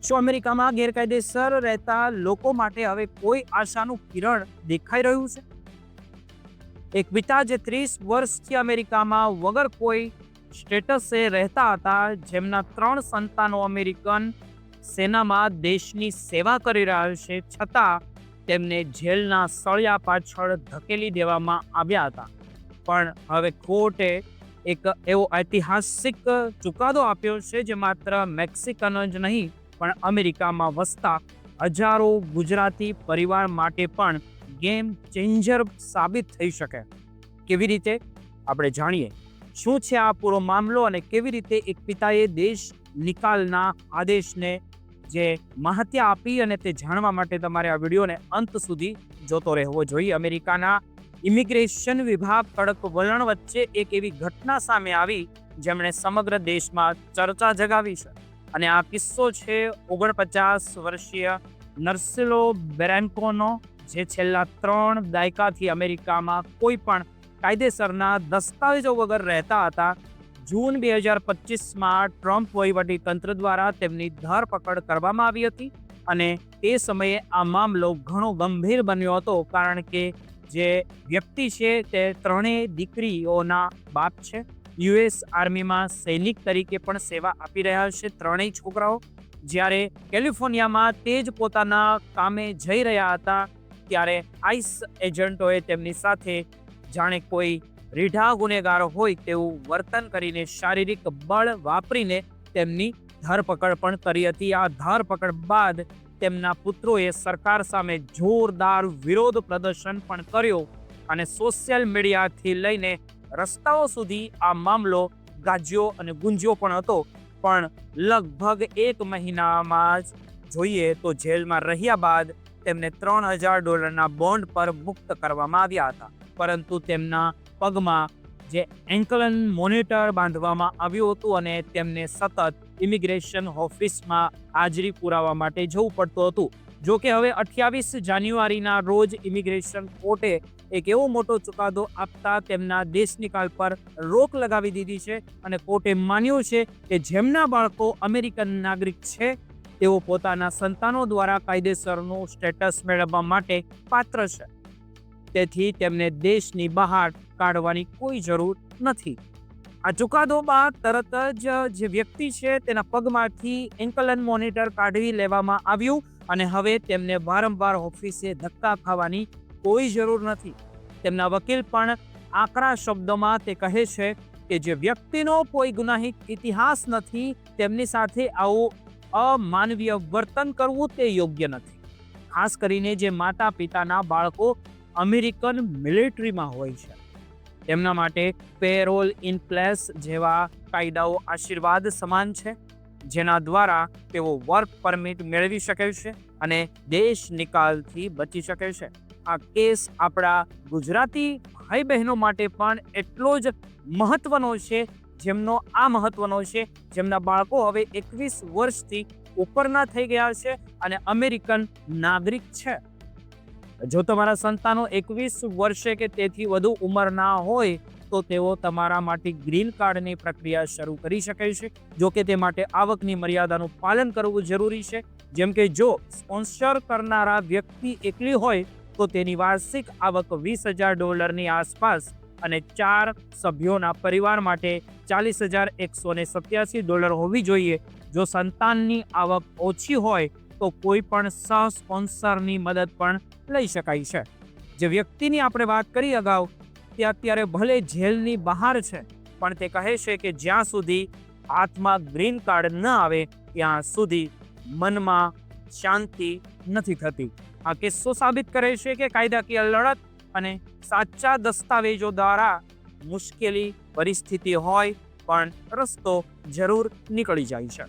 શું અમેરિકામાં ગેરકાયદેસર રહેતા લોકો માટે હવે કોઈ આશાનું કિરણ દેખાઈ રહ્યું છે? એક પિતા જે 30 વર્ષથી અમેરિકામાં વગર કોઈ સ્ટેટસે રહેતા હતા, જેમના 3 સંતાનો અમેરિકન સેનામાં દેશની સેવા કરી રહ્યા છે, છતાં તેમને જેલના સળિયા પાછળ ધકેલી દેવામાં આવ્યા હતા. પણ હવે કોર્ટે એક એવો ઐતિહાસિક ચુકાદો આપ્યો છે જે માત્ર મેક્સિકન જ નહીં પણ અમેરિકામાં વસતા હજારો ગુજરાતી પરિવાર માટે પણ ગેમ ચેન્જર સાબિત થઈ શકે. કેવી રીતે? આપણે જાણીએ શું છે આ પૂરો મામલો અને કેવી રીતે એક પિતાએ દેશ નિકાલના આદેશને જે માહત્યા આપી, અને તે જાણવા માટે તમારે આ વિડીયોને અંત સુધી જોતો રહેવો જોઈએ. અમેરિકાના ઇમિગ્રેશન વિભાગ કડક વલણ વચ્ચે એક એવી ઘટના સામે આવી જેમણે સમગ્ર દેશમાં ચર્ચા જગાવી છે. અને આ કિસ્સો છે 49 વર્ષીય નર્સિલો બેરાન્કોનો, જે છેલ્લા 3 દાયકાથી અમેરિકામાં કોઈ પણ કાયદેસરના દસ્તાવેજો વગર રહેતા હતા. જૂન 2025માં ટ્રમ્પ વહીવટી તંત્ર દ્વારા તેમની ધરપકડ કરવામાં આવી હતી અને તે સમયે આ મામલો ઘણો ગંભીર બન્યો હતો, કારણ કે જે વ્યક્તિ છે તે 3 દીકરીઓના બાપ છે. યુએસ આર્મીમાં સૈનિક તરીકે પણ સેવા આપી રહ્યા છે 3 છોકરાઓ. જ્યારે કેલિફોર્નિયામાં તે જ પોતાના કામે જઈ રહ્યા હતા ત્યારે આઈસ એજન્ટોએ તેમની સાથે જાણે કોઈ રીઢા ગુનેગાર હોય તેવું વર્તન કરીને શારીરિક બળ વાપરીને તેમની ધરપકડ પણ કરી હતી. આ ધરપકડ બાદ તેમના પુત્રોએ સરકાર સામે જોરદાર વિરોધ પ્રદર્શન પણ કર્યો અને સોશિયલ મીડિયાથી લઈને રસ્તાઓ સુધી આ મામલો ગાજ્યો અને ગુંજ્યો પણ હતો. પણ લગભગ 1 મહિનામાં જ જોઈએ તો જેલમાં રહ્યા બાદ તેમને $3000 બોન્ડ પર મુક્ત કરવામાં આવ્યા હતા. પરંતુ તેમના પગમાં જે એન્કલ મોનિટર બાંધવામાં આવ્યું હતું અને તેમને સતત ઇમિગ્રેશન ઓફિસમાં હાજરી પુરાવા માટે જવું પડતું હતું. જો કે હવે 28 જાન્યુઆરીના રોજ ઇમિગ્રેશન કોર્ટે એક એવો મોટો ચુકાદો આપતા તેમના દેશ નિકાલ પર રોક લગાવી દીધી છે અને કોર્ટે માન્યું છે કે જેમના બાળકો અમેરિકન નાગરિક છે તેઓ પોતાના સંતાનો દ્વારા કાયદેસરનું સ્ટેટસ મેળવવા માટે પાત્ર છે. તેથી તેમને દેશની બહાર કાઢવાની કોઈ જરૂર નથી. આ ચુકાદો બાદ તરત જ જે વ્યક્તિ છે તેના પગમાંથી એન્કલ મોનિટર કાઢી લેવામાં આવ્યું અને હવે તેમને વારંવાર ઓફિસે ધક્કા ખાવાની કોઈ જરૂર નથી. તેમના વકીલ પણ આકરા શબ્દોમાં તે કહે છે કે જે વ્યક્તિનો કોઈ ગુનાહિત ઇતિહાસ નથી તેમની સાથે આવું અમાનવીય વર્તન કરવું તે યોગ્ય નથી. ખાસ કરીને જે માતા પિતાના બાળકો અમેરિકન મિલિટરીમાં હોય છે તેમના માટે પેરોલ ઇન પ્લેસ જેવા કાયદાઓ આશીર્વાદ સમાન છે, જેના દ્વારા તેઓ વર્ક પરમિટ મેળવી શકે છે અને દેશ નિકાલથી બચી શકે છે. આ કેસ આપણા ગુજરાતી ભાઈ બહેનો માટે પણ એટલો જ મહત્વનો છે જેમના બાળકો હવે 21 વર્ષથી ઉપરના થઈ ગયા છે અને અમેરિકન નાગરિક છે. જો તમારા સંતાનો 21 વર્ષે કે તેથી વધુ ઉંમરના હોય તો તેઓ તમારા માટે ગ્રીન કાર્ડની પ્રક્રિયા શરૂ કરી શકે છે. જો કે તે માટે આવકની મર્યાદાનું પાલન કરવું જરૂરી છે. જેમ કે જો સ્પોન્સર કરનારા વ્યક્તિ એકલી હોય તો તેની વાર્ષિક આવક $20,000 આસપાસ અને 4 સભ્યોના પરિવાર માટે $40,187 હોવી જોઈએ. જો સંતાનની આવક ઓછી હોય તો કોઈ પણ સહ-સ્પોન્સરની મદદ પણ લઈ શકાય છે. જે વ્યક્તિની આપણે વાત કરી અગાઉ તે અત્યારે ભલે જેલની બહાર છે, પણ તે કહે છે કે જ્યાં સુધી હાથમાં ગ્રીન કાર્ડ ન આવે ત્યાં સુધી મનમાં શાંતિ નથી થતી. આ કિસ્સો સાબિત કરે છે કે કાયદાકીય લડત અને સાચા દસ્તાવેજો દ્વારા મુશ્કેલી પરિસ્થિતિ હોય પણ રસ્તો જરૂર નીકળી જાય છે.